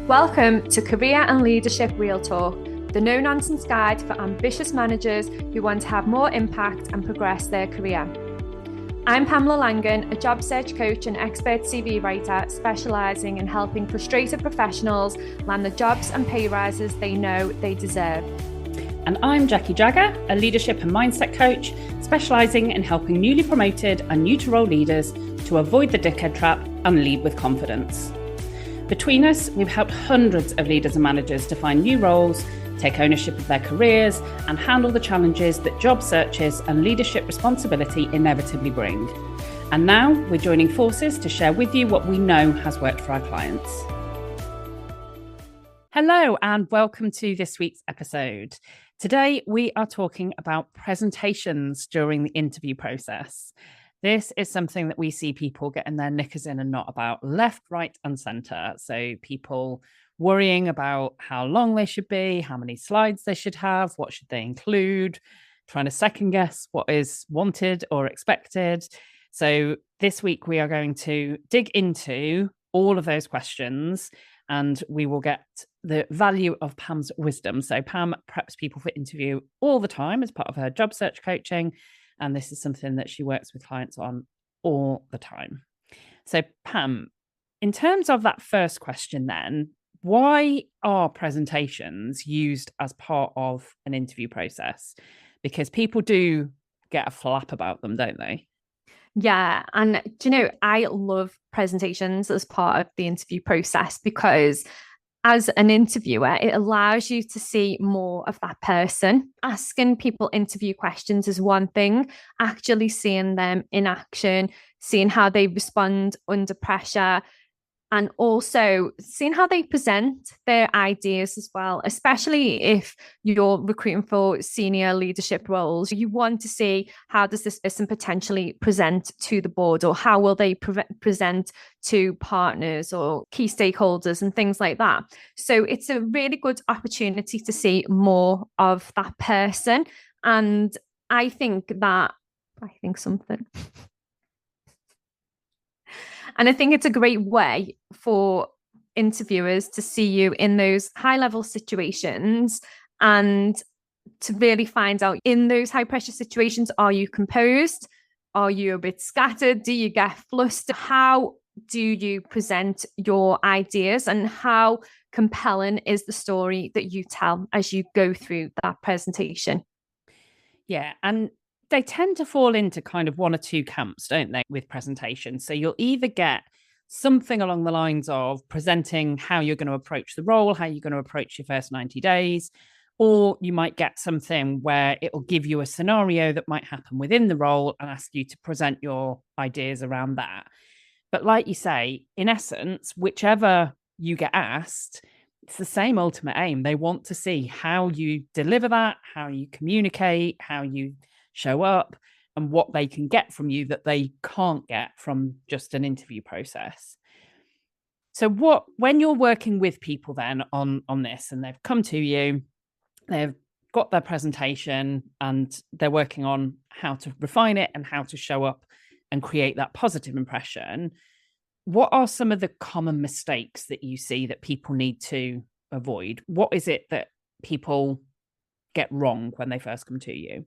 Welcome to Career and Leadership Real Talk, the no-nonsense guide for ambitious managers who want to have more impact and progress their career. I'm Pamela Langan, a job search coach and expert CV writer specialising in helping frustrated professionals land the jobs and pay rises they know they deserve. And I'm Jackie Jagger, a leadership and mindset coach specialising in helping newly promoted and new to role leaders to avoid the dickhead trap and lead with confidence. Between us, we've helped hundreds of leaders and managers to find new roles, take ownership of their careers, and handle the challenges that job searches and leadership responsibility inevitably bring. And now we're joining forces to share with you what we know has worked for our clients. Hello, and welcome to this week's episode. Today, we are talking about presentations during the interview process. This is something that we see people getting their knickers in a knot about left, right, and centre. So people worrying about how long they should be, how many slides they should have, what should they include, trying to second guess what is wanted or expected. So this week we are going to dig into all of those questions and we will get the value of Pam's wisdom. So Pam preps people for interview all the time as part of her job search coaching. And this is something that she works with clients on all the time. So Pam, in terms of that first question then, why are presentations used as part of an interview process? Because people do get a flap about them, don't they? Yeah. And do you know, I love presentations as part of the interview process because as an interviewer, it allows you to see more of that person. Asking people interview questions is one thing, actually seeing them in action, seeing how they respond under pressure, and also seeing how they present their ideas as well, especially if you're recruiting for senior leadership roles. You want to see how does this person potentially present to the board, or how will they present to partners or key stakeholders and things like that. So it's a really good opportunity to see more of that person. And I think something. And I think it's a great way for interviewers to see you in those high-level situations and to really find out in those high-pressure situations, are you composed? Are you a bit scattered? Do you get flustered? How do you present your ideas, and how compelling is the story that you tell as you go through that presentation? Yeah, and they tend to fall into kind of one or two camps, don't they, with presentations? So you'll either get something along the lines of presenting how you're going to approach the role, how you're going to approach your first 90 days, or you might get something where it will give you a scenario that might happen within the role and ask you to present your ideas around that. But like you say, in essence, whichever you get asked, it's the same ultimate aim. They want to see how you deliver that, how you communicate, how you show up, and what they can get from you that they can't get from just an interview process. So when you're working with people then on this, and they've come to you, they've got their presentation and they're working on how to refine it and how to show up and create that positive impression, what are some of the common mistakes that you see that people need to avoid? What is it that people get wrong when they first come to you?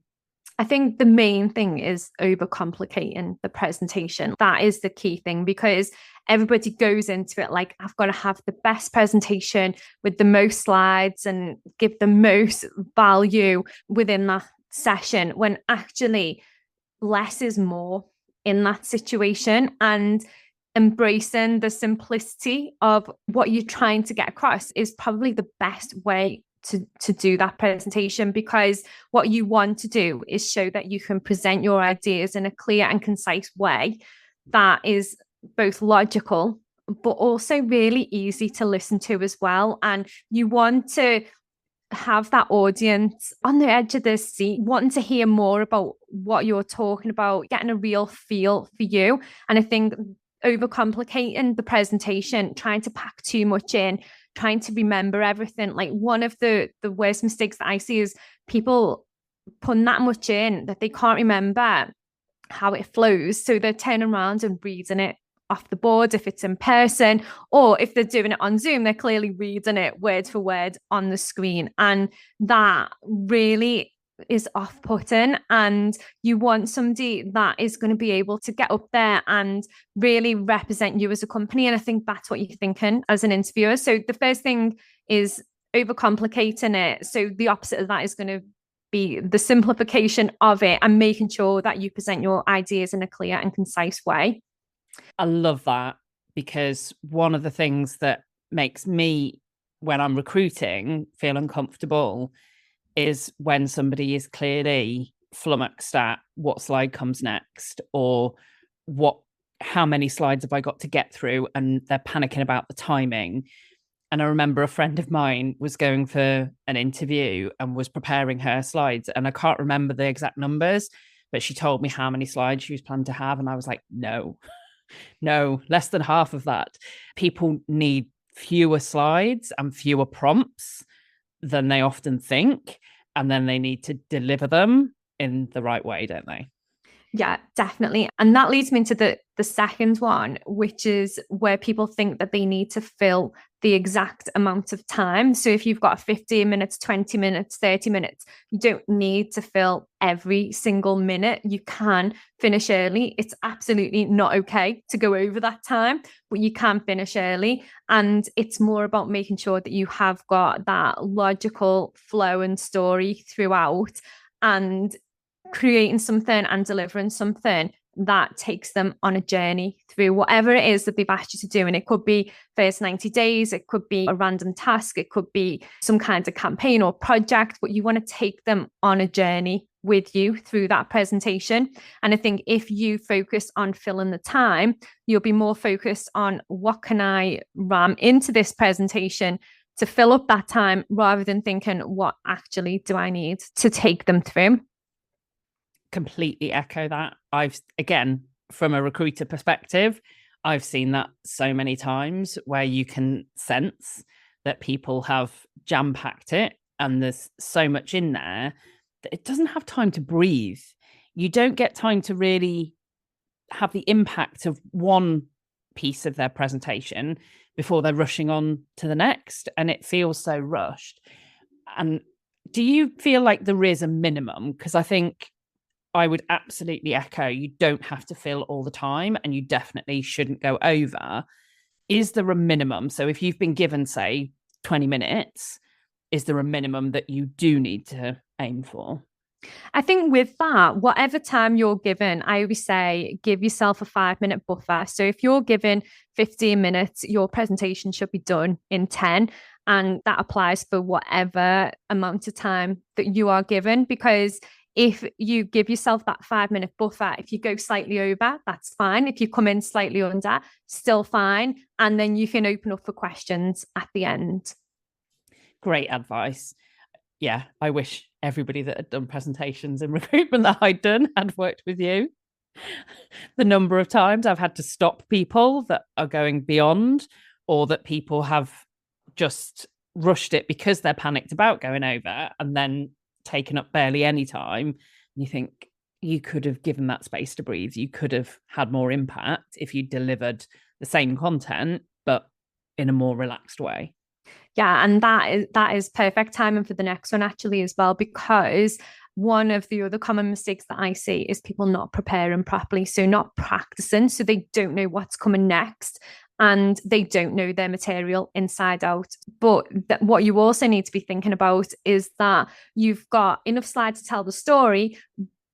I think the main thing is overcomplicating the presentation. That is the key thing, because everybody goes into it like, I've got to have the best presentation with the most slides and give the most value within that session, when actually less is more in that situation. And embracing the simplicity of what you're trying to get across is probably the best way to do that presentation, because what you want to do is show that you can present your ideas in a clear and concise way that is both logical but also really easy to listen to as well. And you want to have that audience on the edge of their seat, wanting to hear more about what you're talking about, getting a real feel for you. And I think overcomplicating the presentation, trying to pack too much in, trying to remember everything. Like, one of the worst mistakes that I see is people putting that much in that they can't remember how it flows. So they're turning around and reading it off the board if it's in person, or if they're doing it on Zoom, they're clearly reading it word for word on the screen. And that really is off-putting, and you want somebody that is going to be able to get up there and really represent you as a company. And I think that's what you're thinking as an interviewer. So the first thing is overcomplicating it. So the opposite of that is going to be the simplification of it and making sure that you present your ideas in a clear and concise way. I love that, because one of the things that makes me, when I'm recruiting, feel uncomfortable is when somebody is clearly flummoxed at what slide comes next, or how many slides have I got to get through, and they're panicking about the timing. And I remember a friend of mine was going for an interview and was preparing her slides, and I can't remember the exact numbers, but she told me how many slides she was planning to have, and I was like, no, less than half of that. People need fewer slides and fewer prompts than they often think, and then they need to deliver them in the right way, don't they? Yeah, definitely. And that leads me into the second one, which is where people think that they need to fill the exact amount of time. So if you've got 15 minutes, 20 minutes, 30 minutes, you don't need to fill every single minute. You can finish early. It's absolutely not okay to go over that time, but you can finish early. And it's more about making sure that you have got that logical flow and story throughout, and creating something and delivering something that takes them on a journey through whatever it is that they've asked you to do. And it could be first 90 days, it could be a random task, it could be some kind of campaign or project, but you want to take them on a journey with you through that presentation. And I think if you focus on filling the time, you'll be more focused on what can I ram into this presentation to fill up that time, rather than thinking, what actually do I need to take them through? Completely echo that. Again, from a recruiter perspective, I've seen that so many times, where you can sense that people have jam-packed it and there's so much in there that it doesn't have time to breathe. You don't get time to really have the impact of one piece of their presentation before they're rushing on to the next, and it feels so rushed. And do you feel like there is a minimum? Because I think I would absolutely echo, you don't have to fill all the time, and you definitely shouldn't go over. Is there a minimum? So if you've been given, say, 20 minutes, is there a minimum that you do need to aim for? I think with that, whatever time you're given, I always say give yourself a 5 minute buffer. So if you're given 15 minutes, your presentation should be done in 10. And that applies for whatever amount of time that you are given, because if you give yourself that 5 minute buffer, if you go slightly over, that's fine. If you come in slightly under, still fine. And then you can open up for questions at the end. Great advice. Yeah, I wish everybody that had done presentations in recruitment that I'd done had worked with you. The number of times I've had to stop people that are going beyond, or that people have just rushed it because they're panicked about going over, and then taken up barely any time. You think you could have given that space to breathe. You could have had more impact if you delivered the same content, but in a more relaxed way. Yeah, and that is perfect timing for the next one actually as well, because one of the other common mistakes that I see is people not preparing properly, so not practicing, so they don't know what's coming next and they don't know their material inside out. But what you also need to be thinking about is that you've got enough slides to tell the story,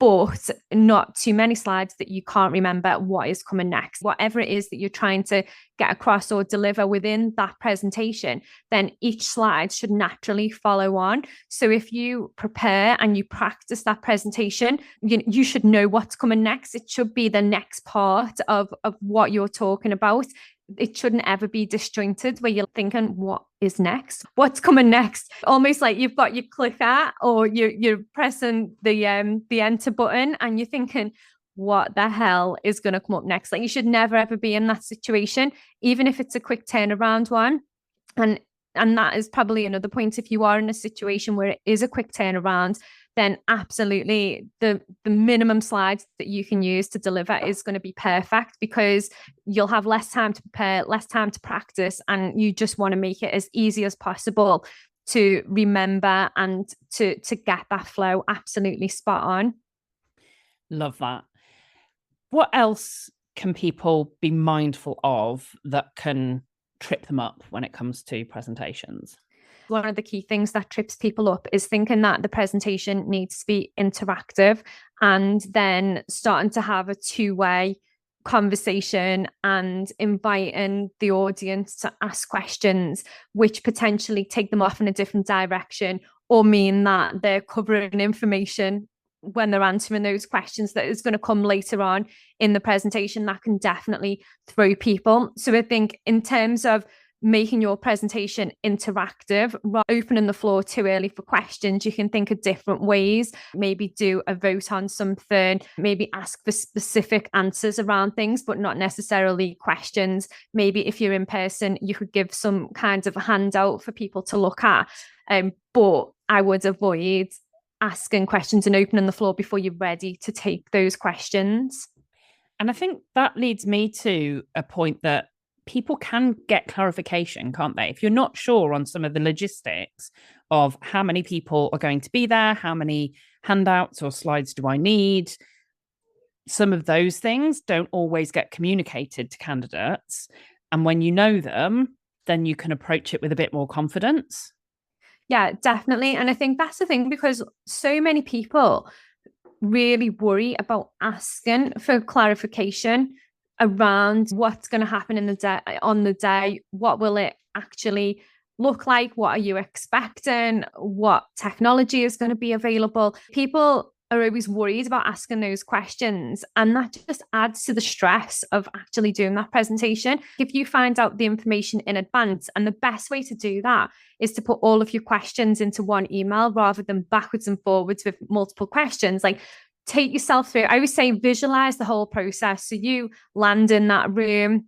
but not too many slides that you can't remember what is coming next. Whatever it is that you're trying to get across or deliver within that presentation, then each slide should naturally follow on. So if you prepare and you practice that presentation, you should know what's coming next. It should be the next part of what you're talking about. It shouldn't ever be disjointed where you're thinking, what is next? What's coming next? Almost like you've got your clicker or you're pressing the enter button and you're thinking, what the hell is going to come up next? Like, you should never ever be in that situation, even if it's a quick turnaround one. And And that is probably another point. If you are in a situation where it is a quick turnaround, then absolutely the minimum slides that you can use to deliver is going to be perfect, because you'll have less time to prepare, less time to practice, and you just want to make it as easy as possible to remember and to get that flow absolutely spot on. Love that. What else can people be mindful of that can trip them up when it comes to presentations? One of the key things that trips people up is thinking that the presentation needs to be interactive, and then starting to have a two-way conversation and inviting the audience to ask questions, which potentially take them off in a different direction, or mean that they're covering information when they're answering those questions that is going to come later on in the presentation. That can definitely throw people. So I think in terms of making your presentation interactive, opening the floor too early for questions, you can think of different ways. Maybe do a vote on something, maybe ask for specific answers around things, but not necessarily questions. Maybe if you're in person, you could give some kind of a handout for people to look at. But I would avoid asking questions and opening the floor before you're ready to take those questions. And I think that leads me to a point that people can get clarification, can't they? If you're not sure on some of the logistics of how many people are going to be there, how many handouts or slides do I need, some of those things don't always get communicated to candidates. And when you know them, then you can approach it with a bit more confidence. Yeah, definitely. And I think that's the thing, because so many people really worry about asking for clarification around what's going to happen in the day, on the day. What will it actually look like? What are you expecting? What technology is going to be available? People are always worried about asking those questions, and that just adds to the stress of actually doing that presentation. If you find out the information in advance, and the best way to do that is to put all of your questions into one email rather than backwards and forwards with multiple questions. Like, take yourself through. I always say visualize the whole process. So you land in that room.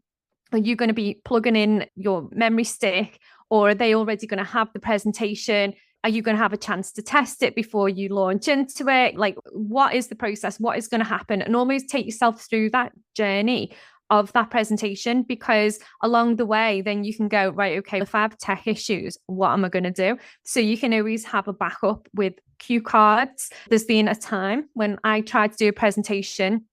Are you going to be plugging in your memory stick, or are they already going to have the presentation? Are you going to have a chance to test it before you launch into it? Like, what is the process? What is going to happen? And always take yourself through that journey of that presentation, because along the way, then you can go, right, okay, if I have tech issues, what am I going to do? So you can always have a backup with cue cards. There's been a time when I tried to do a presentation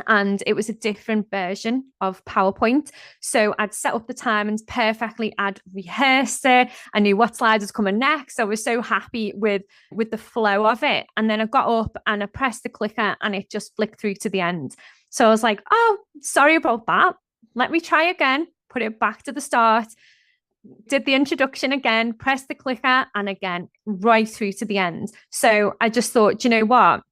and it was a different version of PowerPoint. So I'd set up the time and perfectly I'd rehearsed it. I knew what slide was coming next. I was so happy with the flow of it. And then I got up and I pressed the clicker and it just flicked through to the end. So I was like, oh, sorry about that. Let me try again, put it back to the start, did the introduction again, pressed the clicker, and again, right through to the end. So I just thought, you know what?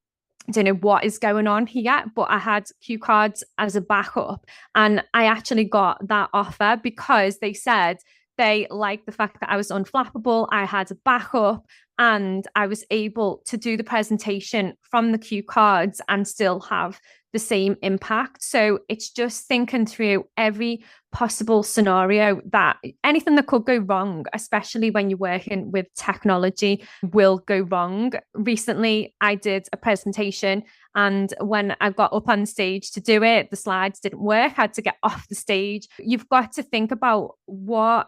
I don't know what is going on here, but I had cue cards as a backup. And I actually got that offer because they said they liked the fact that I was unflappable. I had a backup and I was able to do the presentation from the cue cards and still have the same impact. So it's just thinking through every possible scenario, that anything that could go wrong, especially when you're working with technology, will go wrong. Recently, I did a presentation, and when I got up on stage to do it, the slides didn't work. I had to get off the stage. You've got to think about what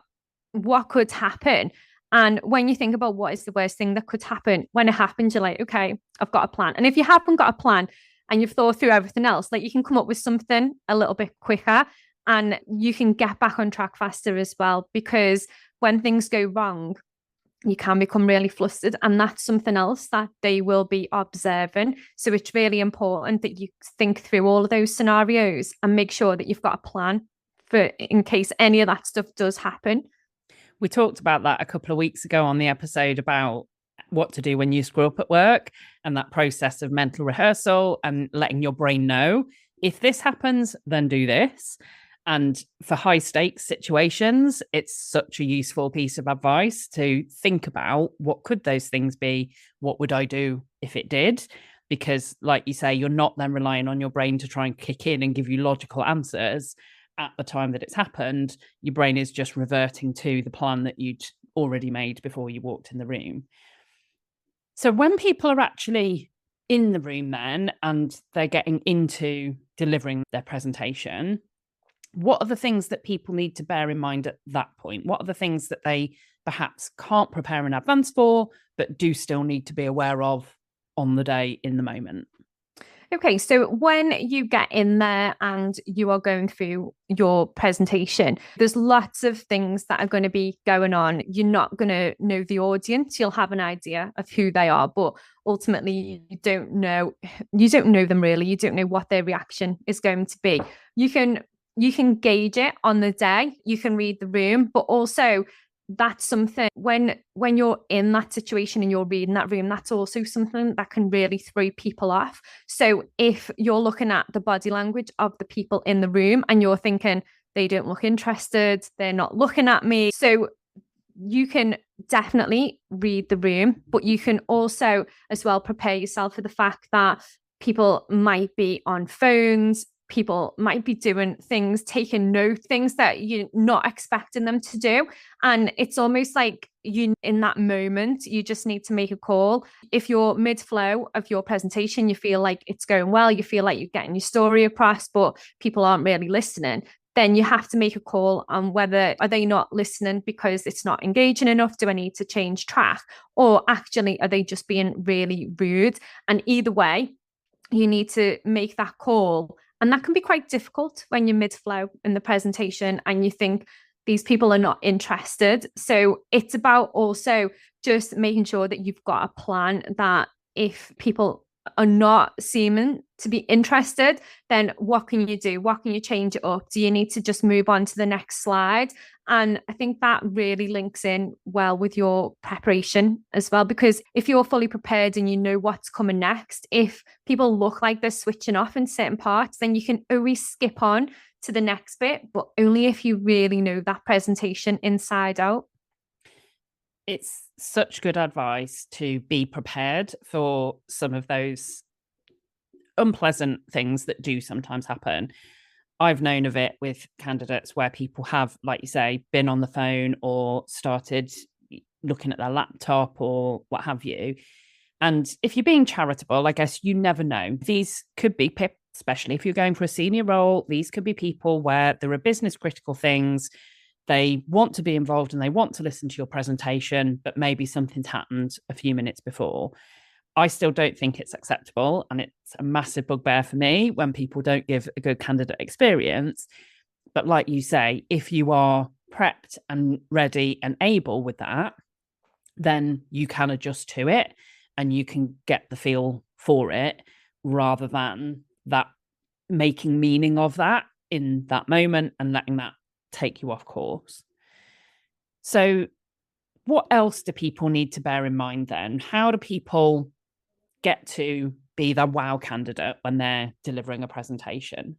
could happen. And when you think about what is the worst thing that could happen, when it happens, you're like, okay, I've got a plan. And if you haven't got a plan and you've thought through everything else, like, you can come up with something a little bit quicker and you can get back on track faster as well. Because when things go wrong, you can become really flustered, and that's something else that they will be observing. So it's really important that you think through all of those scenarios and make sure that you've got a plan for in case any of that stuff does happen. We talked about that a couple of weeks ago on the episode about what to do when you screw up at work, and that process of mental rehearsal and letting your brain know, if this happens, then do this. And for high stakes situations, it's such a useful piece of advice to think about, what could those things be? What would I do if it did? Because, like you say, you're not then relying on your brain to try and kick in and give you logical answers at the time that it's happened. Your brain is just reverting to the plan that you'd already made before you walked in the room. So when people are actually in the room then and they're getting into delivering their presentation, what are the things that people need to bear in mind at that point? What are the things that they perhaps can't prepare in advance for, but do still need to be aware of on the day in the moment? Okay, so when you get in there and you are going through your presentation, there's lots of things that are going to be going on. You're not going to know the audience. You'll have an idea of who they are, but ultimately you don't know them really. You don't know what their reaction is going to be. You can gauge it on the day. You can read the room, but also that's something when you're in that situation and you're reading that room, that's also something that can really throw people off. So if you're looking at the body language of the people in the room and you're thinking they don't look interested, they're not looking at me, so you can definitely read the room, but you can also as well prepare yourself for the fact that people might be on phones, people might be doing things, taking note, things that you're not expecting them to do. And it's almost like in that moment, you just need to make a call. If you're mid-flow of your presentation, you feel like it's going well, you feel like you're getting your story across, but people aren't really listening, then you have to make a call on whether are they not listening because it's not engaging enough? Do I need to change track? Or actually, are they just being really rude? And either way, you need to make that call. And that can be quite difficult when you're mid-flow in the presentation and you think these people are not interested. So it's about also just making sure that you've got a plan that if people are not seeming to be interested, then what can you do? What can you change it up? Do you need to just move on to the next slide? And I think that really links in well with your preparation as well, because if you're fully prepared and you know what's coming next, if people look like they're switching off in certain parts, then you can always skip on to the next bit, but only if you really know that presentation inside out. It's such good advice to be prepared for some of those unpleasant things that do sometimes happen. I've known of it with candidates where people have, like you say, been on the phone or started looking at their laptop or what have you. And if you're being charitable, I guess you never know. These could be people, especially if you're going for a senior role, these could be people where there are business critical things. They want to be involved and they want to listen to your presentation, but maybe something's happened a few minutes before. I still don't think it's acceptable. And it's a massive bugbear for me when people don't give a good candidate experience. But like you say, if you are prepped and ready and able with that, then you can adjust to it and you can get the feel for it rather than that making meaning of that in that moment and letting that take you off course. So what else do people need to bear in mind then? How do people get to be the wow candidate when they're delivering a presentation?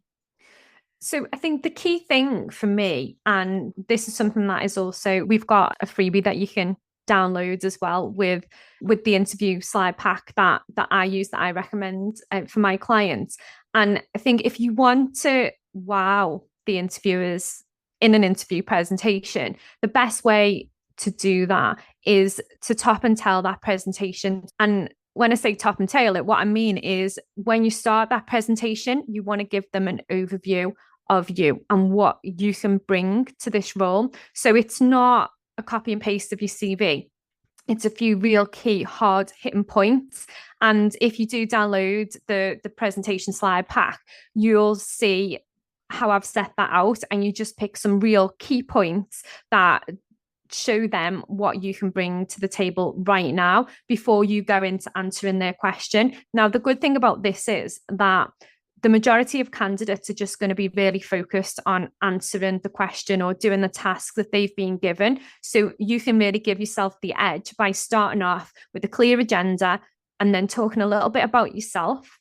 So I think the key thing for me, and this is something that is also, we've got a freebie that you can download as well with the interview slide pack that I use, that I recommend for my clients. And I think if you want to wow the interviewers in an interview presentation, the best way to do that is to top and tail that presentation. And when I say top and tail it, what I mean is when you start that presentation, you want to give them an overview of you and what you can bring to this role. So it's not a copy and paste of your CV. It's a few real key hard hitting points. And if you do download the presentation slide pack, you'll see how I've set that out, and you just pick some real key points that show them what you can bring to the table right now before you go into answering their question. Now, the good thing about this is that the majority of candidates are just going to be really focused on answering the question or doing the task that they've been given. So you can really give yourself the edge by starting off with a clear agenda and then talking a little bit about yourself,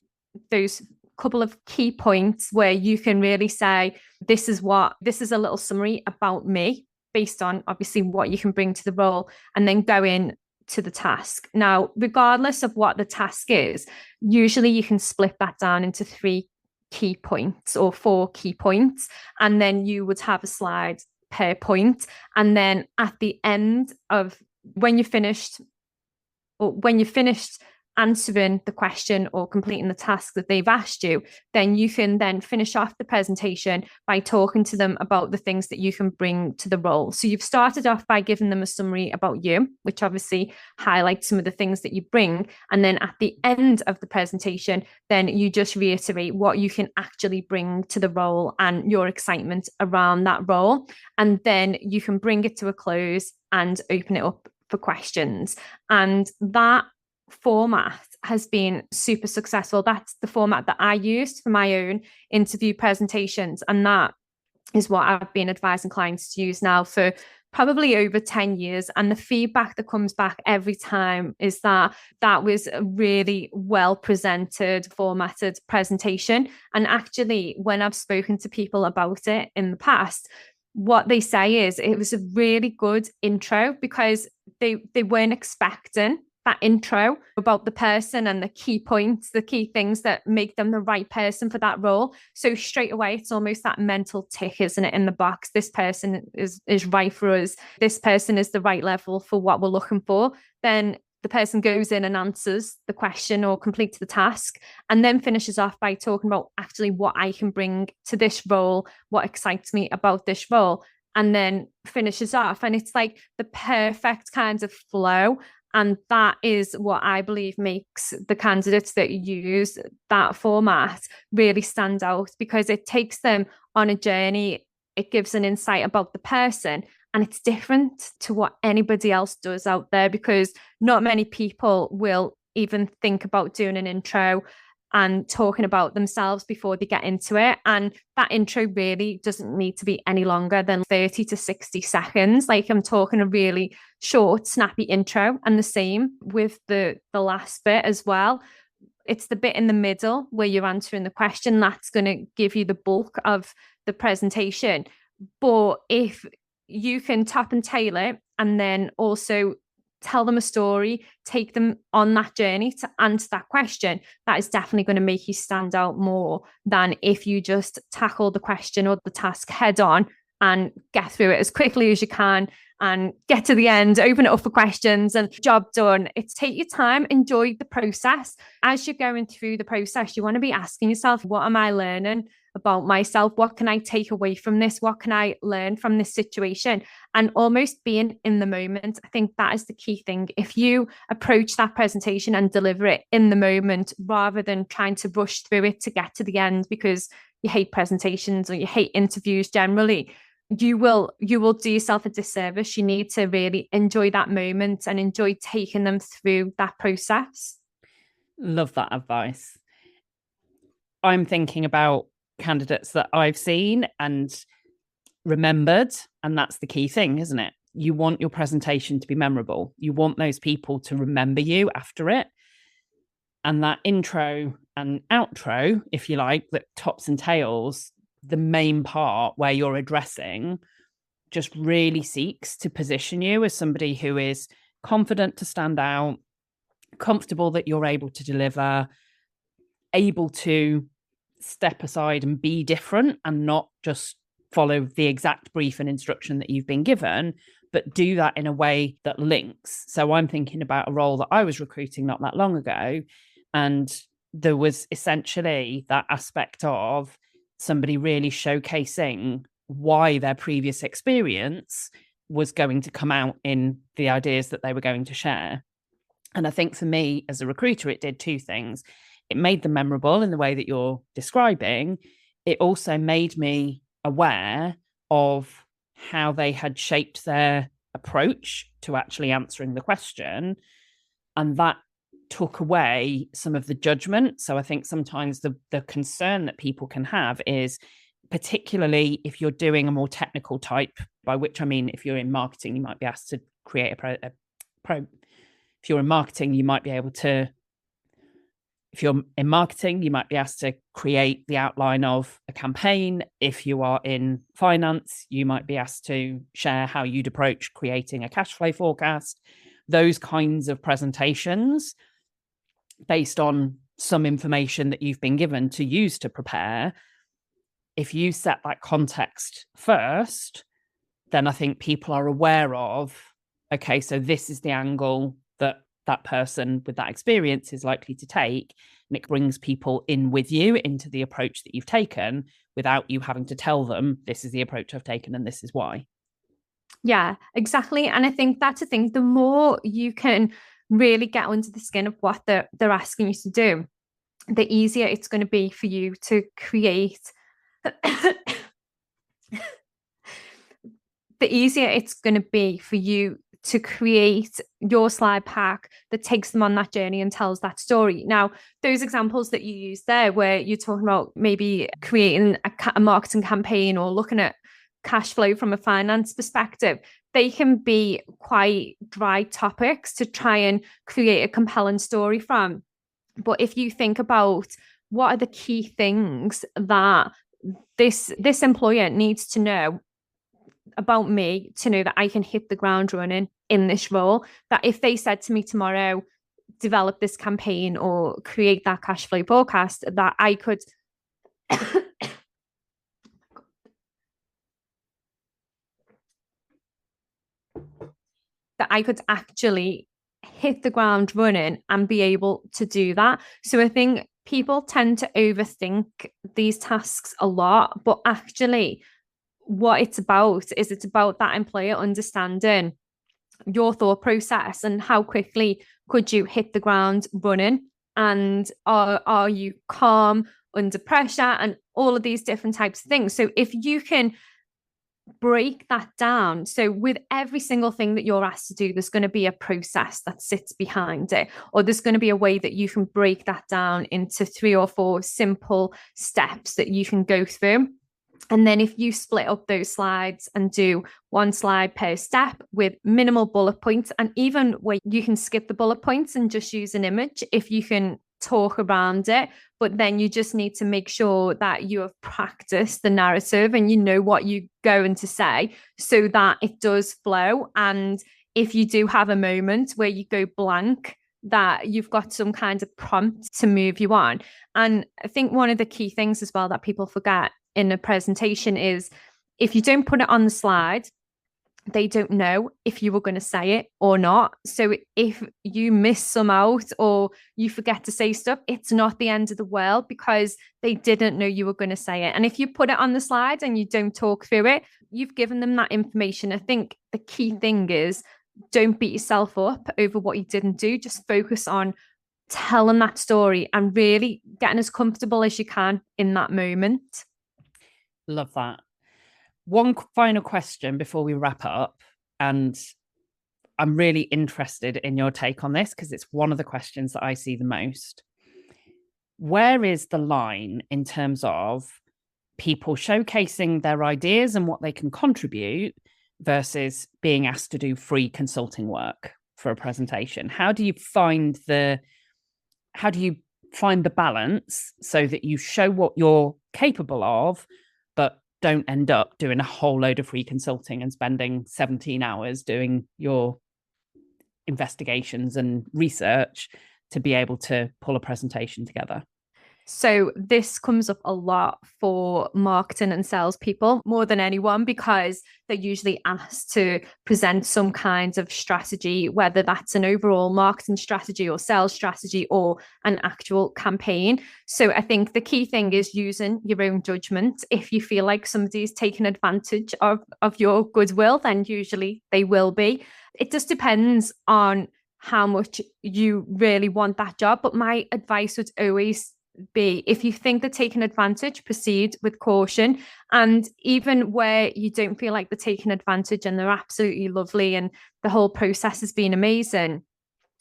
those couple of key points where you can really say, this is a little summary about me based on obviously what you can bring to the role, and then go in to the task. Now, regardless of what the task is, usually you can split that down into 3 key points or 4 key points, and then you would have a slide per point. And then at the end of when you're finished, or when you've finished answering the question or completing the task that they've asked you, then you can then finish off the presentation by talking to them about the things that you can bring to the role. So you've started off by giving them a summary about you, which obviously highlights some of the things that you bring. And then at the end of the presentation, then you just reiterate what you can actually bring to the role and your excitement around that role. And then you can bring it to a close and open it up for questions. And that format has been super successful. That's the format that I used for my own interview presentations. And that is what I've been advising clients to use now for probably over 10 years. And the feedback that comes back every time is that that was a really well presented, formatted presentation. And actually, when I've spoken to people about it in the past, what they say is it was a really good intro, because they weren't expecting that intro about the person and the key points, the key things that make them the right person for that role. So straight away, it's almost that mental tick, isn't it, in the box? This person is right for us. This person is the right level for what we're looking for. Then the person goes in and answers the question or completes the task, and then finishes off by talking about actually what I can bring to this role, what excites me about this role, and then finishes off. And it's like the perfect kind of flow. And that is what I believe makes the candidates that use that format really stand out, because it takes them on a journey. It gives an insight about the person, and it's different to what anybody else does out there, because not many people will even think about doing an intro and talking about themselves before they get into it. And that intro really doesn't need to be any longer than 30 to 60 seconds. Like, I'm talking a really short, snappy intro. And the same with the last bit as well. It's the bit in the middle where you're answering the question that's going to give you the bulk of the presentation. But if you can tap and tail it, and then also tell them a story, take them on that journey to answer that question, that is definitely going to make you stand out more than if you just tackle the question or the task head on and get through it as quickly as you can and get to the end, open it up for questions, and job done. It's take your time, enjoy the process. As you're going through the process, you want to be asking yourself, what am I learning about myself? What can I take away from this? What can I learn from this situation? And almost being in the moment. I think that is the key thing. If you approach that presentation and deliver it in the moment, rather than trying to rush through it to get to the end because you hate presentations or you hate interviews generally, you will do yourself a disservice. You need to really enjoy that moment and enjoy taking them through that process. Love that advice. I'm thinking about candidates that I've seen and remembered, and that's the key thing, isn't it? You want your presentation to be memorable. You want those people to remember you after it. And that intro and outro, if you like, that tops and tails the main part where you're addressing, just really seeks to position you as somebody who is confident to stand out, comfortable that you're able to deliver, able to step aside and be different and not just follow the exact brief and instruction that you've been given, but do that in a way that links. So I'm thinking about a role that I was recruiting not that long ago, and there was essentially that aspect of somebody really showcasing why their previous experience was going to come out in the ideas that they were going to share. And I think for me as a recruiter, it did two things. It made them memorable in the way that you're describing. It also made me aware of how they had shaped their approach to actually answering the question. And that took away some of the judgment. So I think sometimes the concern that people can have is, particularly if you're doing a more technical type, by which I mean, if you're in marketing, you might be asked to create a pro. If you're in marketing, you might be able to, if you're in marketing, you might be asked to create the outline of a campaign. If you are in finance, you might be asked to share how you'd approach creating a cash flow forecast. Those kinds of presentations based on some information that you've been given to use to prepare. If you set that context first, then I think people are aware of, okay, so this is the angle that that person with that experience is likely to take. And it brings people in with you into the approach that you've taken without you having to tell them, this is the approach I've taken and this is why. Yeah, exactly. And I think that's the thing. The more you can really get under the skin of what they're asking you to do, the easier it's going to be for you to create the easier it's going to be for you to create your slide pack that takes them on that journey and tells that story. Now, those examples that you use there, where you're talking about maybe creating a marketing campaign or looking at cash flow from a finance perspective, they can be quite dry topics to try and create a compelling story from. But if you think about what are the key things that this employer needs to know about me to know that I can hit the ground running in this role, that if they said to me tomorrow, develop this campaign or create that cash flow forecast, that I could that I could actually hit the ground running and be able to do that. So I think people tend to overthink these tasks a lot, but actually what it's about is it's about that employer understanding your thought process and how quickly could you hit the ground running, and are you calm under pressure and all of these different types of things. So if you can break that down, so with every single thing that you're asked to do, there's going to be a process that sits behind it, or there's going to be a way that you can break that down into 3 or 4 simple steps that you can go through. And then if you split up those slides and do 1 slide per step with minimal bullet points, and even where you can skip the bullet points and just use an image, if you can talk around it, but then you just need to make sure that you have practiced the narrative and you know what you're going to say so that it does flow. And if you do have a moment where you go blank, that you've got some kind of prompt to move you on. And I think one of the key things as well that people forget in a presentation is if you don't put it on the slide, they don't know if you were going to say it or not. So if you miss some out or you forget to say stuff, it's not the end of the world because they didn't know you were going to say it. And if you put it on the slide and you don't talk through it, you've given them that information. I think the key thing is don't beat yourself up over what you didn't do. Just focus on telling that story and really getting as comfortable as you can in that moment. Love that. One final question before we wrap up, and I'm really interested in your take on this because it's one of the questions that I see the most. Where is the line in terms of people showcasing their ideas and what they can contribute versus being asked to do free consulting work for a presentation? How do you find the balance so that you show what you're capable of, but don't end up doing a whole load of free consulting and spending 17 hours doing your investigations and research to be able to pull a presentation together? So this comes up a lot for marketing and salespeople more than anyone, because they're usually asked to present some kind of strategy, whether that's an overall marketing strategy or sales strategy or an actual campaign. So I think the key thing is using your own judgment. If you feel like somebody's taking advantage of your goodwill, then usually they will be. It just depends on how much you really want that job. But my advice would always be, if you think they're taking advantage, proceed with caution. And even where you don't feel like they're taking advantage and they're absolutely lovely and the whole process has been amazing,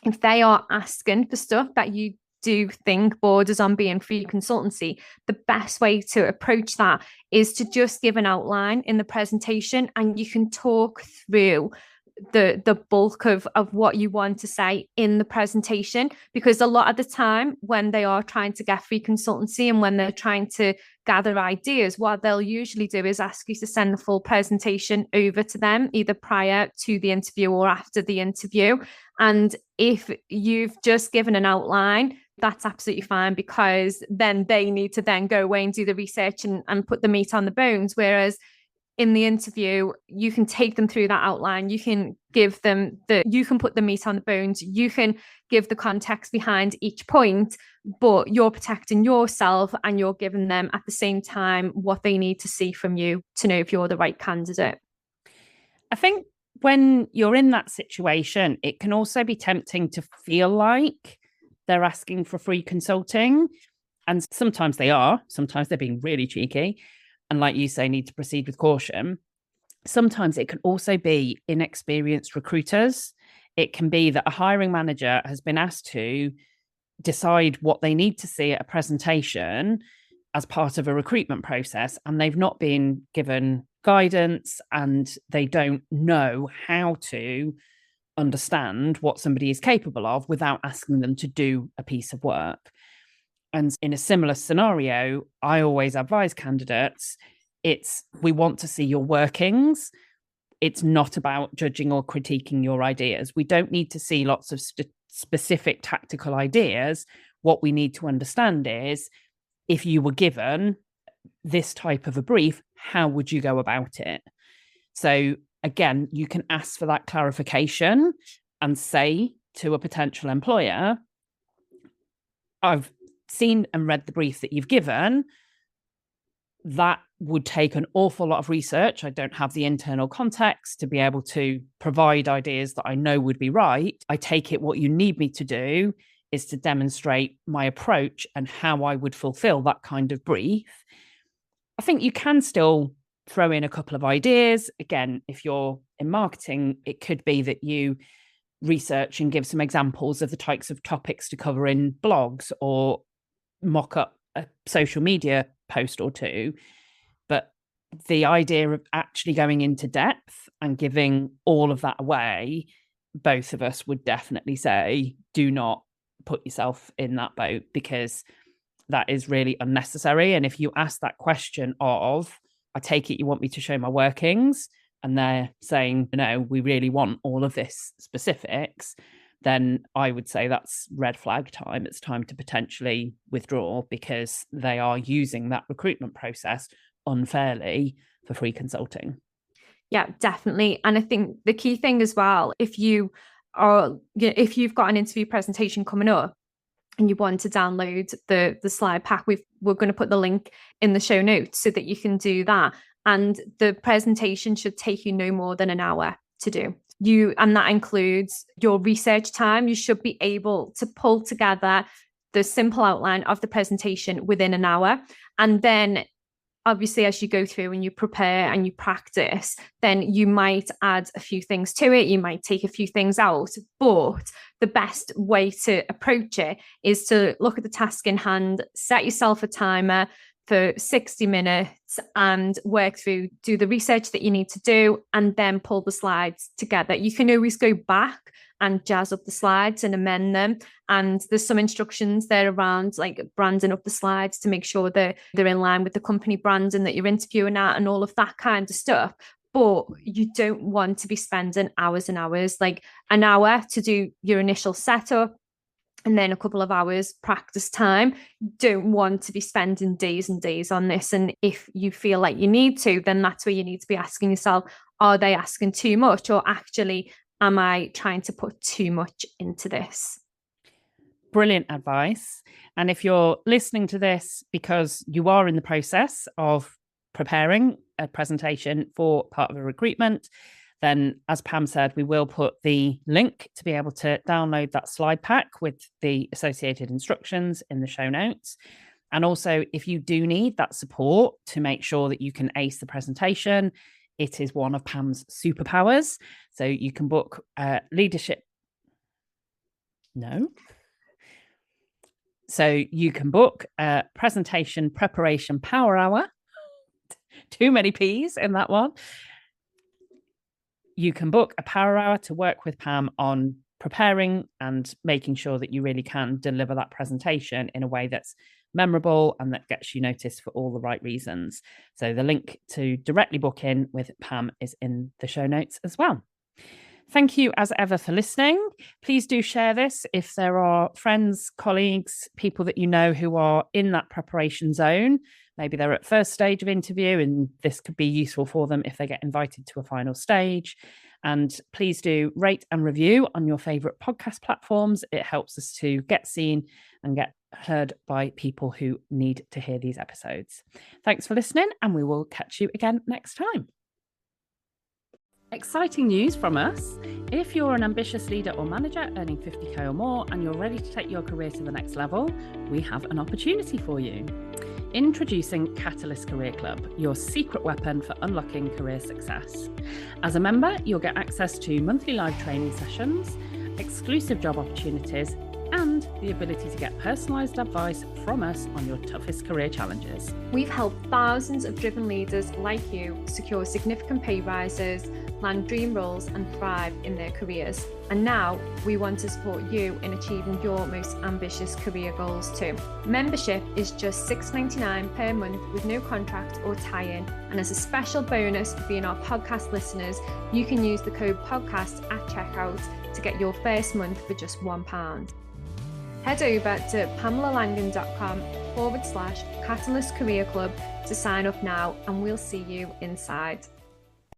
if they are asking for stuff that you do think borders on being free consultancy, the best way to approach that is to just give an outline in the presentation, and you can talk through the bulk of what you want to say in the presentation. Because a lot of the time when they are trying to get free consultancy and when they're trying to gather ideas, what they'll usually do is ask you to send the full presentation over to them, either prior to the interview or after the interview. And if you've just given an outline, that's absolutely fine, because then they need to then go away and do the research and put the meat on the bones. Whereas in the interview, you can take them through that outline. You can give them you can put the meat on the bones. You can give the context behind each point, but you're protecting yourself and you're giving them at the same time what they need to see from you to know if you're the right candidate. I think when you're in that situation, it can also be tempting to feel like they're asking for free consulting. And sometimes they are, sometimes they're being really cheeky. And like you say, need to proceed with caution. Sometimes it can also be inexperienced recruiters. It can be that a hiring manager has been asked to decide what they need to see at a presentation as part of a recruitment process, and they've not been given guidance and they don't know how to understand what somebody is capable of without asking them to do a piece of work. And in a similar scenario, I always advise candidates, we want to see your workings. It's not about judging or critiquing your ideas. We don't need to see lots of specific tactical ideas. What we need to understand is, if you were given this type of a brief, how would you go about it? So again, you can ask for that clarification and say to a potential employer, I've seen and read the brief that you've given. That would take an awful lot of research. I don't have the internal context to be able to provide ideas that I know would be right. I take it what you need me to do is to demonstrate my approach and how I would fulfill that kind of brief. I think you can still throw in a couple of ideas. Again, if you're in marketing, it could be that you research and give some examples of the types of topics to cover in blogs, or mock up a social media post or two. But the idea of actually going into depth and giving all of that away, both of us would definitely say, do not put yourself in that boat, because that is really unnecessary. And if you ask that question of, I take it you want me to show my workings, and they're saying, no, we really want all of this specifics, then I would say that's red flag time. It's time to potentially withdraw, because they are using that recruitment process unfairly for free consulting. Yeah, definitely. And I think the key thing as well, if you've got an interview presentation coming up and you want to download the slide pack, we're going to put the link in the show notes so that you can do that. And the presentation should take you no more than an hour to do. And that includes your research time. You should be able to pull together the simple outline of the presentation within an hour. And then obviously, as you go through and you prepare and you practice, then you might add a few things to it. You might take a few things out. But the best way to approach it is to look at the task in hand, set yourself a timer for 60 minutes and work through, do the research that you need to do, and then pull the slides together. You can always go back and jazz up the slides and amend them. And there's some instructions there around like branding up the slides to make sure they're in line with the company brand and that you're interviewing at and all of that kind of stuff. But you don't want to be spending hours and hours, like an hour to do your initial setup, and then a couple of hours practice time. You don't want to be spending days and days on this. And if you feel like you need to, then that's where you need to be asking yourself, are they asking too much? Or actually, am I trying to put too much into this? Brilliant advice. And if you're listening to this because you are in the process of preparing a presentation for part of a recruitment, then as Pam said, we will put the link to be able to download that slide pack with the associated instructions in the show notes. And also, if you do need that support to make sure that you can ace the presentation, it is one of Pam's superpowers. So you can book leadership. No. So you can book a presentation preparation power hour. Too many P's in that one. You can book a power hour to work with Pam on preparing and making sure that you really can deliver that presentation in a way that's memorable and that gets you noticed for all the right reasons. So the link to directly book in with Pam is in the show notes as well. Thank you as ever for listening. Please do share this if there are friends, colleagues, people that you know who are in that preparation zone. Maybe they're at first stage of interview and this could be useful for them if they get invited to a final stage. And please do rate and review on your favorite podcast platforms. It helps us to get seen and get heard by people who need to hear these episodes. Thanks for listening, and we will catch you again next time. Exciting news from us. If you're an ambitious leader or manager earning 50k or more and you're ready to take your career to the next level, we have an opportunity for you. Introducing Catalyst Career Club, your secret weapon for unlocking career success. As a member, you'll get access to monthly live training sessions, exclusive job opportunities, and the ability to get personalised advice from us on your toughest career challenges. We've helped thousands of driven leaders like you secure significant pay rises, land dream roles, and thrive in their careers. And now we want to support you in achieving your most ambitious career goals too. Membership is just $6.99 per month with no contract or tie-in. And as a special bonus for being our podcast listeners, you can use the code podcast at checkout to get your first month for just £1. Head over to pamelalangan.com/Catalyst Career Club to sign up now, and we'll see you inside.